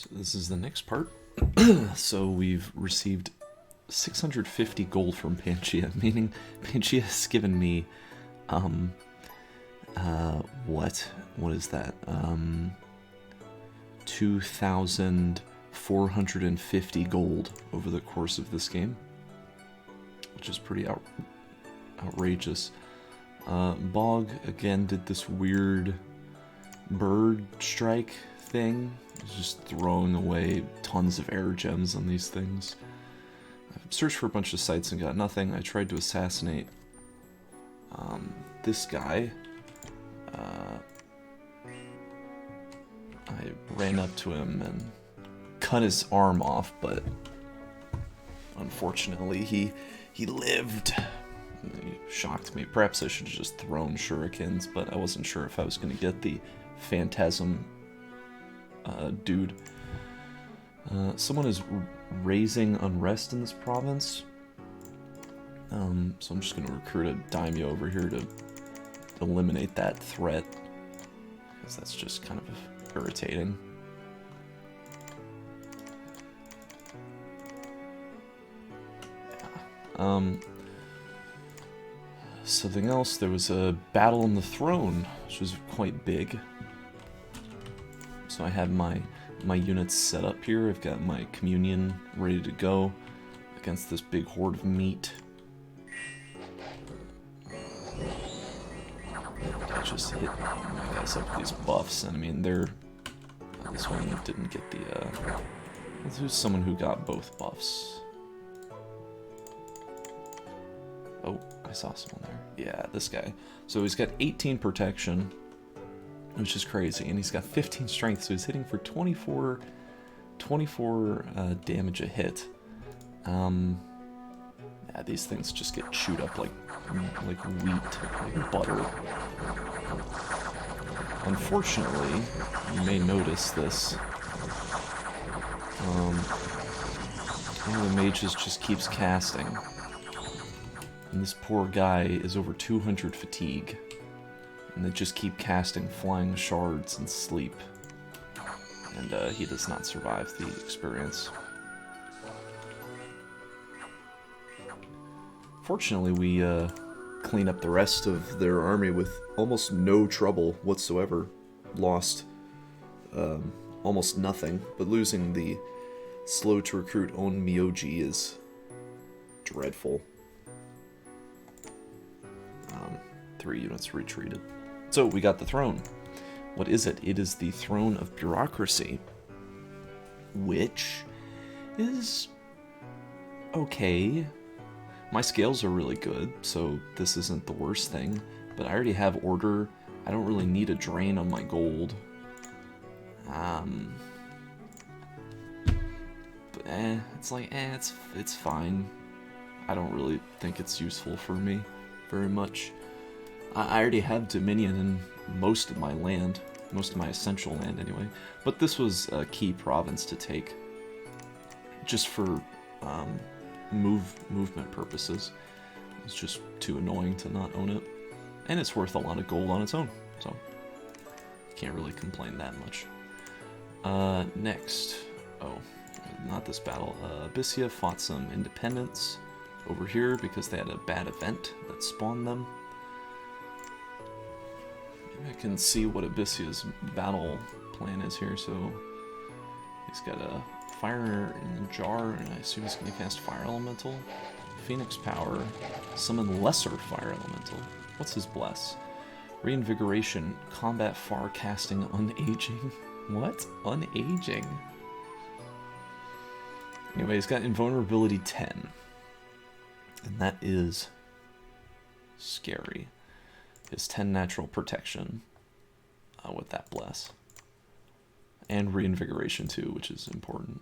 So this is the next part. So we've received 650 gold from Pangaea, meaning Pangaea has given me, what is that? 2,450 gold over the course of this game, which is pretty outrageous. Bog, again, did this weird bird strike thing. Just throwing away tons of air gems on these things. I've searched for a bunch of sites and got nothing. I tried to assassinate this guy. I ran up to him and cut his arm off, but unfortunately he lived. He shocked me. Perhaps I should have just thrown shurikens, but I wasn't sure if I was going to get the phantasm dude. Someone is raising unrest in this province. So I'm just going to recruit a daimyo over here to eliminate that threat, because that's just kind of irritating. Yeah. Something else, there was a battle on the throne, which was quite big. So I have my units set up here. I've got my communion ready to go against this big horde of meat. I just hit my guys up with these buffs, and I mean, they're... this one didn't get the... There's someone who got both buffs. Oh, I saw someone there. Yeah, this guy. So he's got 18 protection, which is crazy, and he's got 15 strength, so he's hitting for 24 damage a hit. Yeah, these things just get chewed up like wheat, like butter. Unfortunately, you may notice this. One of the mages just keeps casting, and this poor guy is over 200 fatigue. And they just keep casting flying shards and sleep. And he does not survive the experience. Fortunately, we clean up the rest of their army with almost no trouble whatsoever. Lost almost nothing, but losing the slow to recruit On Myoji is dreadful. 3 units retreated. So, we got the throne. What is it? It is the throne of bureaucracy, which is okay. My scales are really good, so this isn't the worst thing, but I already have order. I don't really need a drain on my gold. It's fine. I don't really think it's useful for me very much. I already have Dominion in most of my land, most of my essential land anyway, but this was a key province to take, just for movement purposes. It's just too annoying to not own it, and it's worth a lot of gold on its own, so can't really complain that much. Next, not this battle, Abyssia fought some independents over here because they had a bad event that spawned them. I can see what Abyssia's battle plan is here. So he's got a fire in the jar, and I assume he's going to cast Fire Elemental. Phoenix Power, summon Lesser Fire Elemental. What's his bless? Reinvigoration, combat far casting, unaging. What? Unaging? Anyway, he's got invulnerability 10. And that is scary. Is 10 natural protection with that bless. And reinvigoration too, which is important.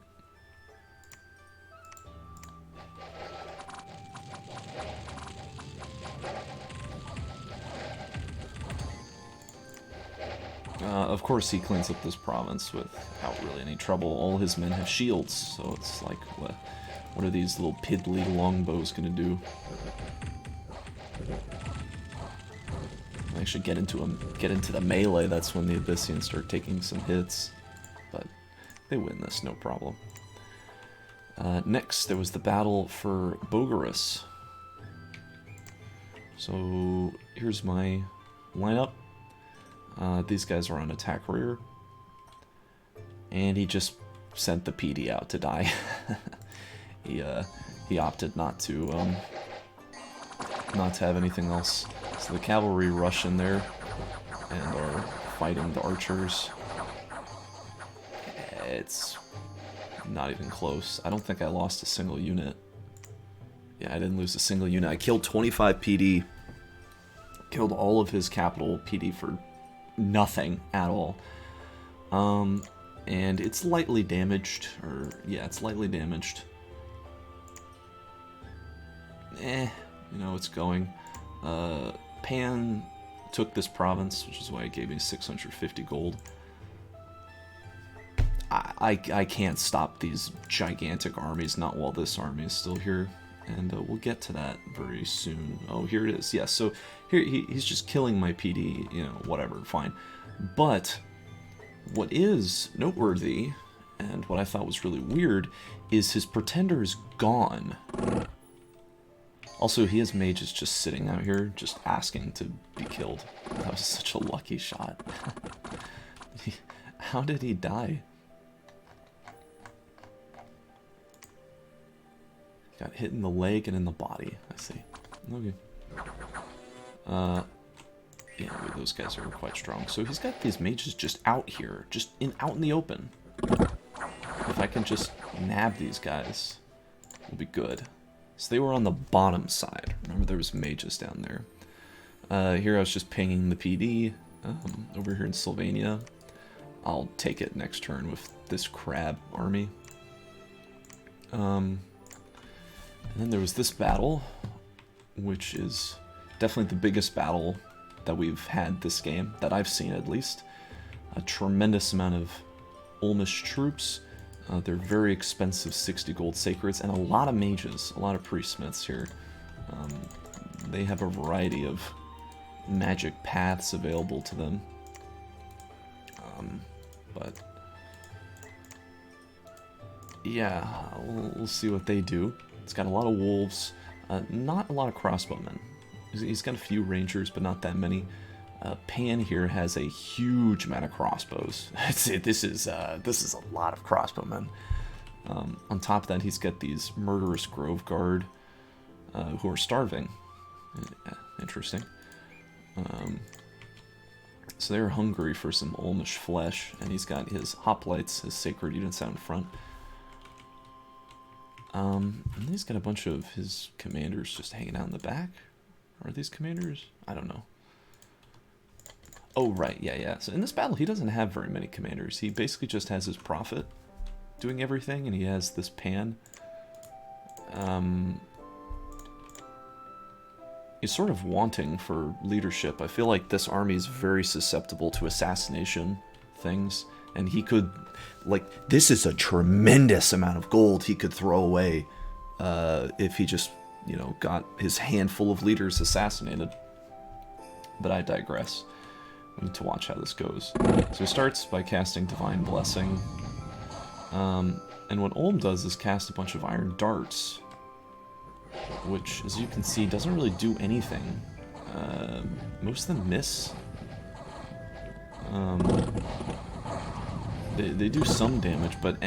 Of course he cleans up this province without really any trouble. All his men have shields, so it's like, what are these little piddly longbows gonna do? Actually get into the melee, that's when the Abyssians start taking some hits. But They win this, no problem. Next, there was the battle for Bogarus. So here's my lineup. These guys are on attack rear. And he just sent the PD out to die. He opted not to have anything else. So the cavalry rush in there and are fighting the archers. It's not even close. I don't think I lost a single unit. Yeah, I didn't lose a single unit. I killed 25 PD. Killed all of his capital PD for nothing at all. And it's lightly damaged, or yeah, it's lightly damaged. You know, it's going. Pan took this province, which is why it gave me 650 gold. I can't stop these gigantic armies, not while this army is still here. And we'll get to that very soon. Oh, here it is. Yes, so here he's just killing my PD, you know, whatever, fine. But what is noteworthy, and what I thought was really weird, is his pretender is gone. Also, he has mages just sitting out here, just asking to be killed. That was such a lucky shot. How did he die? Got hit in the leg and in the body, I see. Okay. Yeah, those guys are quite strong. So he's got these mages just out here, just out in the open. If I can just nab these guys, we'll be good. So they were on the bottom side. Remember, there was mages down there. Here I was just pinging the PD over here in Sylvania. I'll take it next turn with this crab army. And then there was this battle, which is definitely the biggest battle that we've had this game, that I've seen at least. A tremendous amount of Olmish troops. They're very expensive 60 gold sacreds, and a lot of mages, a lot of priestsmiths here. They have a variety of magic paths available to them. But yeah, we'll see what they do. It's got a lot of wolves, not a lot of crossbowmen. He's got a few rangers, but not that many. Pan here has a huge amount of crossbows. This is a lot of crossbowmen. On top of that, he's got these murderous Grove Guard who are starving. Interesting. So they're hungry for some Olmish flesh, and he's got his hoplites, his sacred units out in front. And he's got a bunch of his commanders just hanging out in the back. Are these commanders? I don't know. Oh, right, yeah. So in this battle, he doesn't have very many commanders. He basically just has his prophet doing everything, and he has this Pan. He's sort of wanting for leadership. I feel like this army is very susceptible to assassination things, and he could, like, this is a tremendous amount of gold he could throw away if he just, you know, got his handful of leaders assassinated. But I digress. We need to watch how this goes. So he starts by casting Divine Blessing. And what Olm does is cast a bunch of Iron Darts, which, as you can see, doesn't really do anything. Most of them miss. They do some damage, but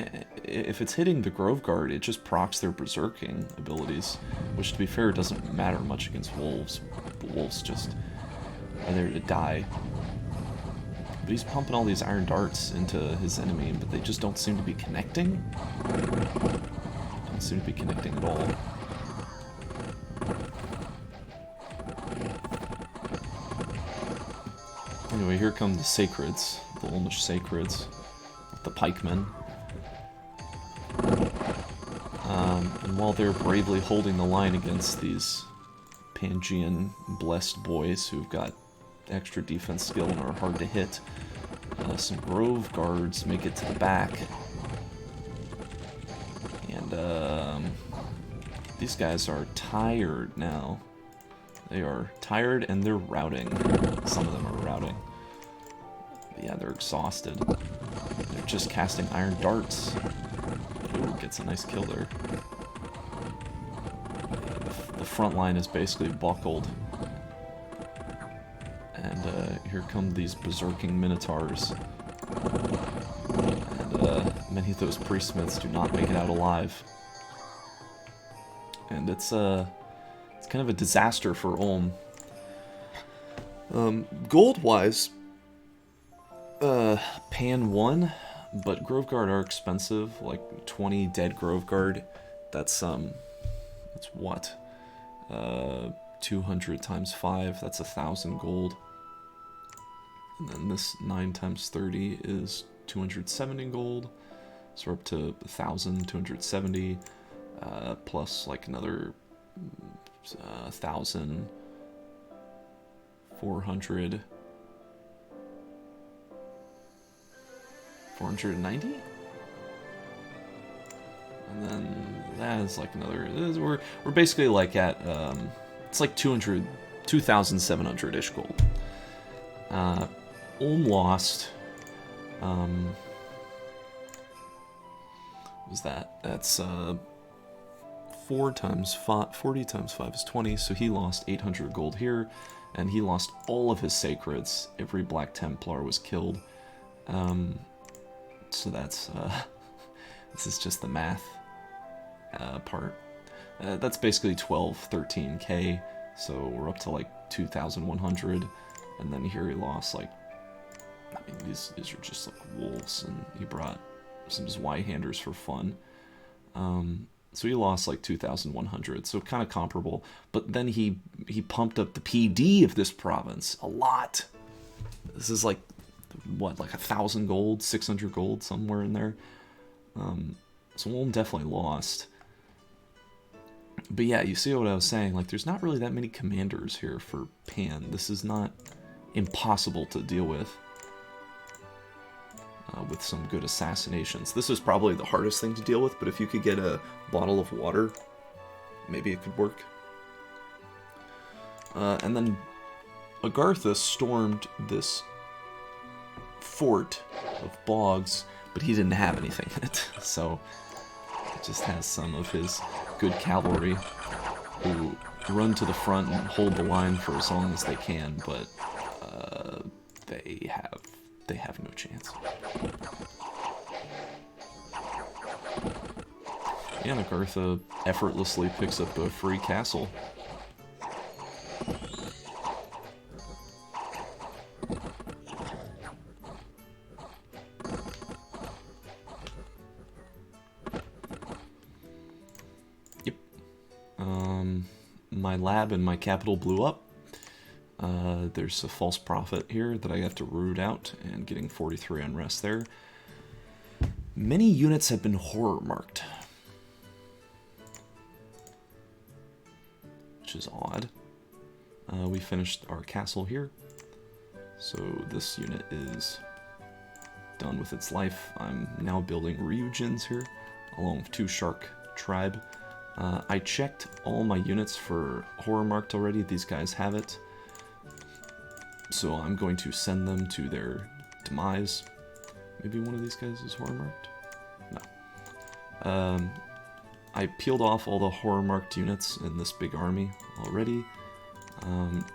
if it's hitting the Grove Guard, it just procs their berserking abilities, which, to be fair, doesn't matter much against wolves. The wolves just are there to die. But he's pumping all these Iron Darts into his enemy, but they just don't seem to be connecting. Don't seem to be connecting at all. Anyway, here come the Sacreds, the Olmish Sacreds, the pikemen. And while they're bravely holding the line against these Pangean blessed boys who've got extra defense skill and are hard to hit, some Grove Guards make it to the back. And these guys are tired now. They are tired and they're routing. Some of them are routing. But yeah, they're exhausted. They're just casting iron darts. Ooh, gets a nice kill there. The front line is basically buckled. And here come these berserking minotaurs. And many of those priest-smiths do not make it out alive. And it's kind of a disaster for Ulm. Gold-wise, Pan won, but Grove Guard are expensive. Like 20 dead Grove Guard. That's what? 200 times 5. That's 1,000 gold. And then this 9 times 30 is 270 gold. So we're up to 1,270, plus like another 1,400. 490? And then that is like another. We're basically like at it's like 2,700-ish gold. Ulm lost. What was that? That's 40 times 5 is 20. So he lost 800 gold here, and he lost all of his sacreds. Every Black Templar was killed. So that's this is just the math part. That's basically 13k. So we're up to like 2,100, and then here he lost like. I mean, these are just like wolves, and he brought some Zweihanders for fun. So he lost like 2,100, so kind of comparable. But then he pumped up the PD of this province a lot. This is like, what, like 1,000 gold, 600 gold, somewhere in there. So Ulm definitely lost. But yeah, you see what I was saying, like there's not really that many commanders here for Pan. This is not impossible to deal with some good assassinations. This is probably the hardest thing to deal with, but if you could get a bottle of water, maybe it could work. And then Agartha stormed this fort of bogs, but he didn't have anything in it, so it just has some of his good cavalry who run to the front and hold the line for as long as they can, but they have no chance. And Agartha effortlessly picks up a free castle. Yep. My lab and my capital blew up. There's a false prophet here that I have to root out, and getting 43 unrest there. Many units have been horror marked, which is odd. We finished our castle here, so this unit is done with its life. I'm now building Ryujins here, along with 2 Shark tribe. I checked all my units for horror marked already. These guys have it. So I'm going to send them to their demise. Maybe one of these guys is horror marked? No. I peeled off all the horror marked units in this big army already.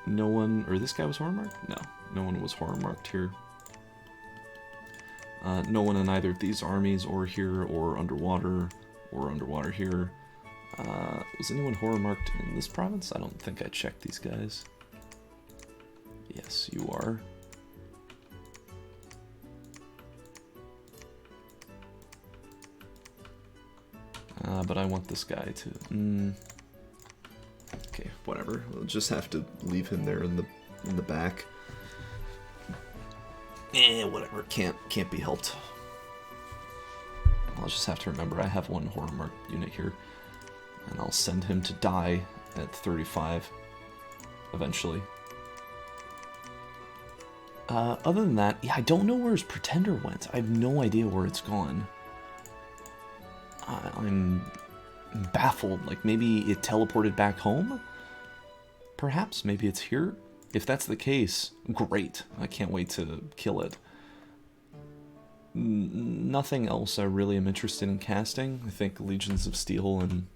No one, or this guy was horror marked? No, no one was horror marked here. No one in either of these armies, or here, or underwater here. Was anyone horror marked in this province? I don't think I checked these guys. Yes, you are. But I want this guy to... Okay, whatever. We'll just have to leave him there in the back. Whatever. Can't be helped. I'll just have to remember I have one horror mark unit here, and I'll send him to die at 35 eventually. Other than that, yeah, I don't know where his Pretender went. I have no idea where it's gone. I'm baffled. Like, maybe it teleported back home? Perhaps. Maybe it's here? If that's the case, great. I can't wait to kill it. Nothing else I really am interested in casting. I think Legions of Steel and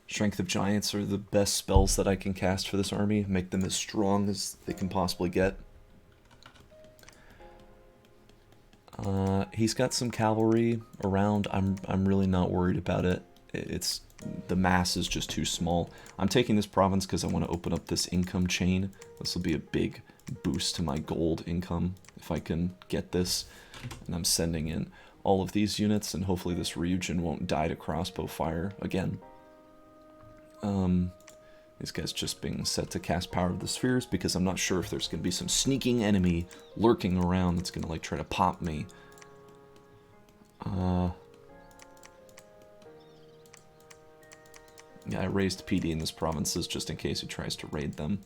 Strength of Giants are the best spells that I can cast for this army. Make them as strong as they can possibly get. He's got some cavalry around. I'm really not worried about it. It's the mass is just too small. I'm taking this province because I want to open up this income chain. This will be a big boost to my gold income if I can get this. And I'm sending in all of these units, and hopefully this region won't die to crossbow fire again. These guys just being set to cast Power of the Spheres because I'm not sure if there's going to be some sneaking enemy lurking around that's going to like try to pop me. Yeah, I raised PD in this provinces just in case he tries to raid them.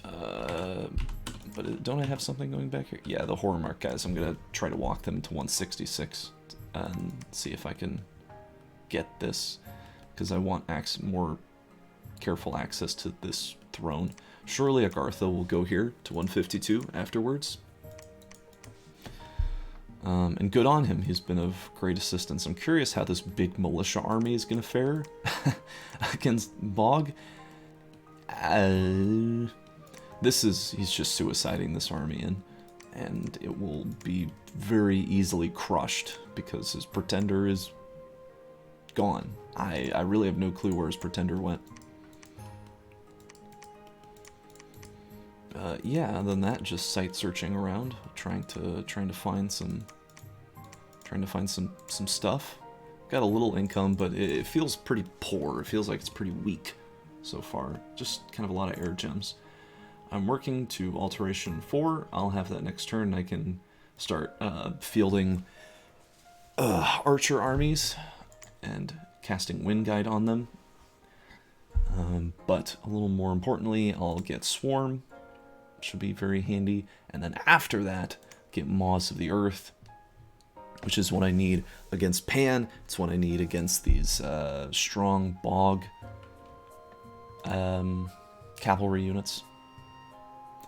But don't I have something going back here? Yeah, the horror mark guys. I'm going to try to walk them to 166 and see if I can get this, because I want more careful access to this throne. Surely Agartha will go here to 152 afterwards. And good on him, he's been of great assistance. I'm curious how this big militia army is going to fare against Bog. He's just suiciding this army and it will be very easily crushed because his Pretender is gone. I really have no clue where his Pretender went. Yeah, other than that, just site searching around, trying to find some stuff. Got a little income, but it feels pretty poor. It feels like it's pretty weak so far. Just kind of a lot of air gems. I'm working to Alteration 4. I'll have that next turn. I can start fielding archer armies and casting Wind Guide on them. But a little more importantly, I'll get Swarm. Should be very handy. And then after that, get Maws of the Earth, which is what I need against Pan. It's what I need against these strong Bog cavalry units.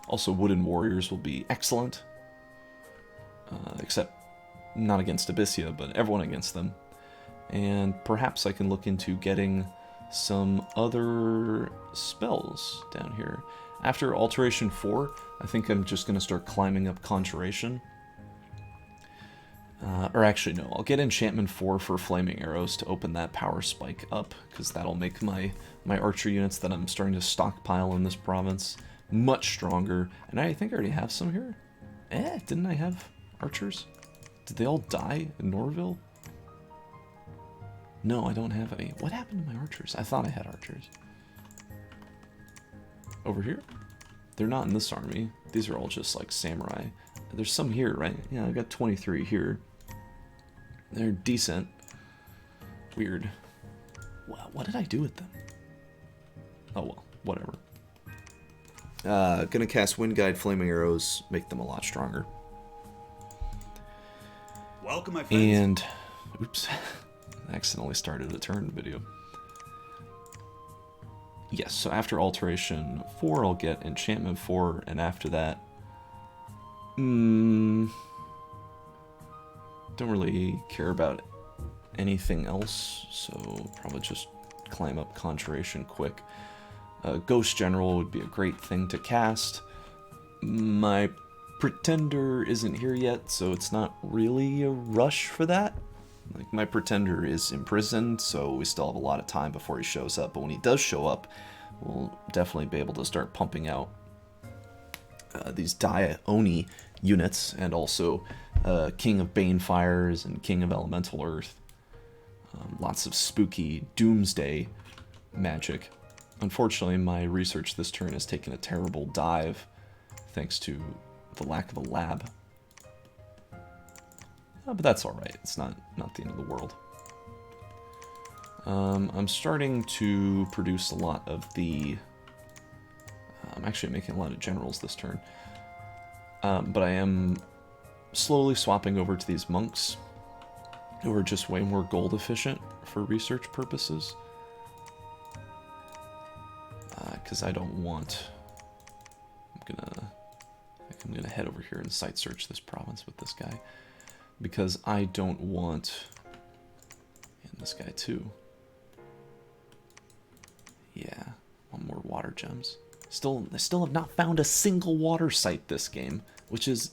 Also, Wooden Warriors will be excellent. Except not against Abyssia, but everyone against them. And perhaps I can look into getting some other spells down here. After Alteration 4, I think I'm just going to start climbing up Conjuration. Or actually, no, I'll get Enchantment 4 for Flaming Arrows to open that power spike up, because that'll make my archer units that I'm starting to stockpile in this province much stronger. And I think I already have some here. Didn't I have archers? Did they all die in Norville? No, I don't have any. What happened to my archers? I thought I had archers. Over here? They're not in this army. These are all just like samurai. There's some here, right? Yeah, I got 23 here. They're decent. Weird. What did I do with them? Oh well, whatever. Gonna cast Wind Guide, Flaming Arrows, make them a lot stronger. Welcome, my friends. And, oops, I accidentally started a turn video. Yes, so after Alteration 4, I'll get Enchantment 4, and after that, don't really care about anything else, so probably just climb up Conjuration quick. Ghost General would be a great thing to cast. My Pretender isn't here yet, so it's not really a rush for that. Like, my Pretender is imprisoned, so we still have a lot of time before he shows up. But when he does show up, we'll definitely be able to start pumping out these Oni units, and also King of Banefires and King of Elemental Earth. Lots of spooky Doomsday magic. Unfortunately, my research this turn has taken a terrible dive, thanks to the lack of a lab. But that's alright, it's not the end of the world. I'm starting to produce a lot of the... I'm actually making a lot of generals this turn. But I am slowly swapping over to these monks, who are just way more gold efficient for research purposes. Because I don't want... I I'm going to head over here and site search this province with this guy. Because I don't want... And this guy too. Yeah, want more water gems. I still have not found a single water site this game, which is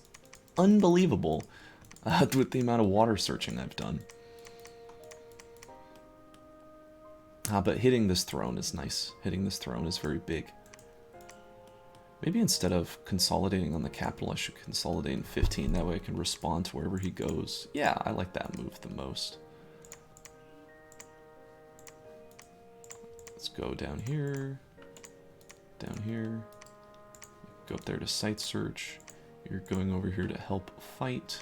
unbelievable with the amount of water searching I've done. But hitting this throne is nice. Hitting this throne is very big. Maybe instead of consolidating on the capital, I should consolidate in 15. That way I can respond to wherever he goes. Yeah, I like that move the most. Let's go down here. Down here. Go up there to site search. You're going over here to help fight.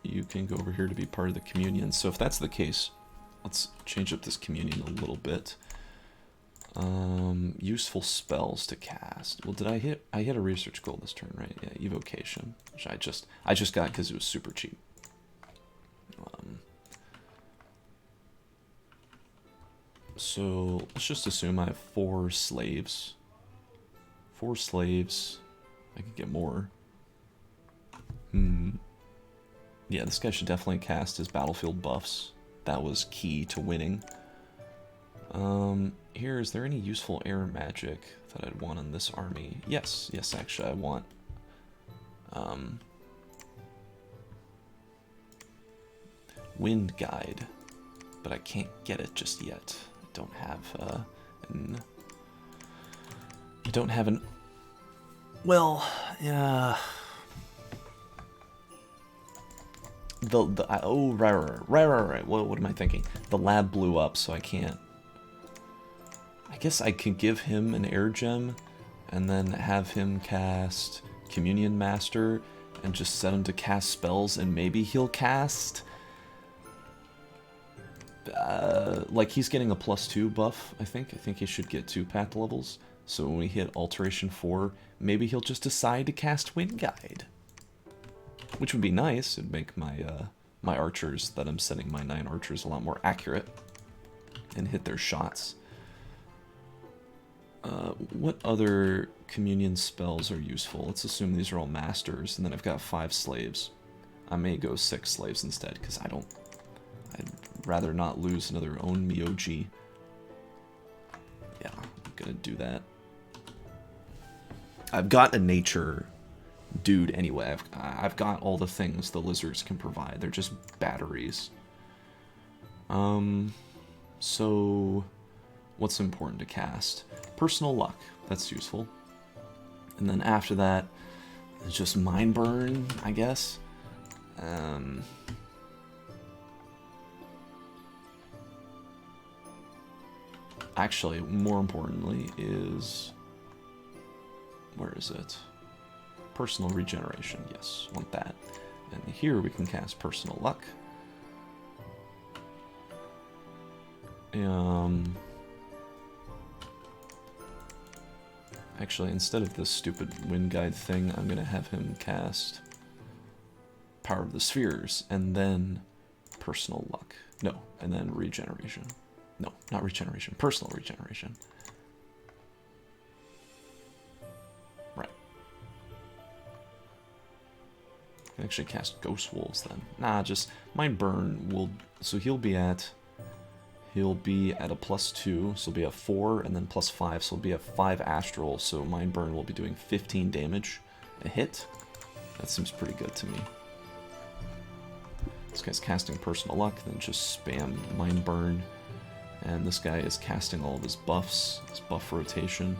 You can go over here to be part of the communion. So if that's the case, let's change up this communion a little bit. Useful spells to cast. Well, did I hit a research goal this turn, right? Yeah, evocation, which I just got because it was super cheap. So let's just assume I have 4 slaves. 4 slaves. I could get more. Yeah, this guy should definitely cast his battlefield buffs. That was key to winning. Here, is there any useful air magic that I'd want in this army? Yes, actually I want, Wind Guide, but I can't get it just yet. I don't have an, well, yeah, oh, right, what am I thinking? The lab blew up, so I can't. I guess I could give him an air gem and then have him cast Communion Master and just set him to cast spells, and maybe he'll cast... like, he's getting a +2 buff, I think. I think he should get 2 path levels. So when we hit Alteration 4, maybe he'll just decide to cast Wind Guide. Which would be nice. It'd make my, my archers that I'm setting my 9 archers a lot more accurate and hit their shots. What other communion spells are useful? Let's assume these are all masters, and then I've got 5 slaves. I may go 6 slaves instead, because I'd rather not lose another own Myoji. Yeah, I'm gonna do that. I've got a nature dude anyway. I've got all the things the lizards can provide. They're just batteries. So what's important to cast? Personal luck, that's useful. And then after that, it's just mind burn, I guess. Actually, more importantly is, where is it? Personal regeneration, yes, want that. And here we can cast personal luck. Actually, instead of this stupid wind guide thing, I'm gonna have him cast Power of the Spheres, and then personal luck. No, and then regeneration. No, not regeneration, personal regeneration. Right. I can actually cast Ghost Wolves then. Nah, just Mind Burn will, so he'll be at a +2, so he'll be at 4, and then +5, so he'll be at 5 astral, so Mind Burn will be doing 15 damage a hit. That seems pretty good to me. This guy's casting Personal Luck, then just spam Mind Burn. And this guy is casting all of his buffs, his buff rotation.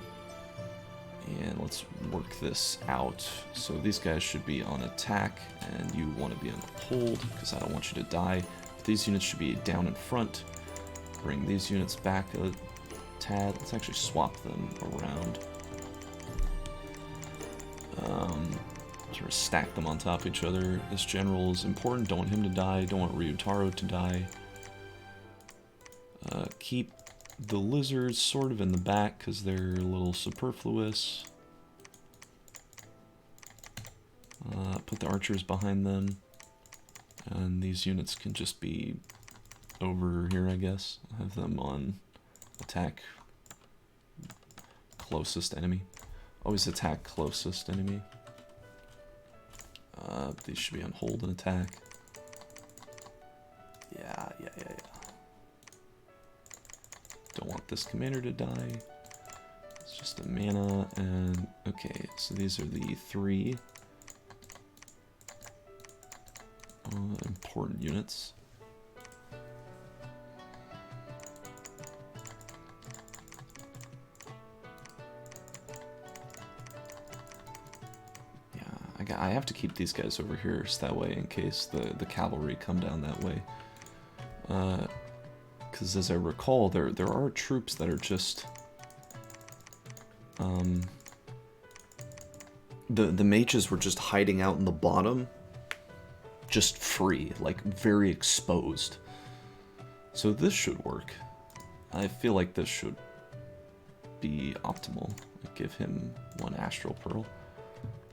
And let's work this out. So these guys should be on attack, and you want to be on hold, because I don't want you to die. These units should be down in front. Bring these units back a tad. Let's actually swap them around. Sort of stack them on top of each other. This general is important. Don't want him to die. Don't want Ryutaro to die. Keep the lizards sort of in the back because they're a little superfluous. Put the archers behind them. And these units can just be over here, I guess. Have them on attack closest enemy. Always attack closest enemy. These should be on hold and attack. Yeah. Don't want this commander to die. It's just a mana, and okay, so these are the 3 important units. I have to keep these guys over here so that way in case the cavalry come down that way. Because as I recall, there are troops that are just... The mages were just hiding out in the bottom, just free, like very exposed. So this should work. I feel like this should be optimal. Give him 1 Astral Pearl.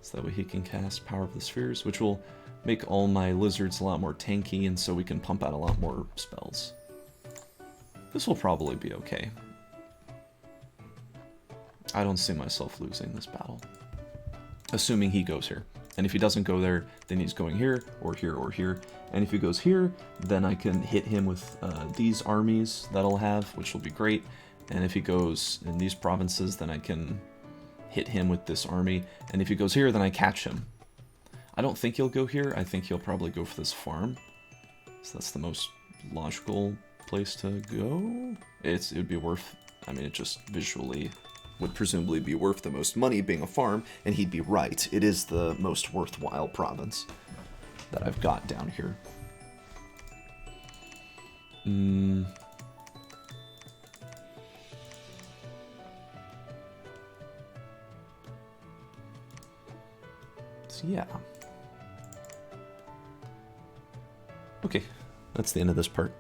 So that way he can cast Power of the Spheres, which will make all my lizards a lot more tanky, and so we can pump out a lot more spells. This will probably be okay. I don't see myself losing this battle. Assuming he goes here. And if he doesn't go there, then he's going here, or here, or here. And if he goes here, then I can hit him with these armies that I'll have, which will be great. And if he goes in these provinces, then I can hit him with this army, and if he goes here, then I catch him. I don't think he'll go here. I think he'll probably go for this farm. So that's the most logical place to go. It would be worth, I mean, it just visually would presumably be worth the most money being a farm, and he'd be right. It is the most worthwhile province that I've got down here. Yeah. Okay, that's the end of this part.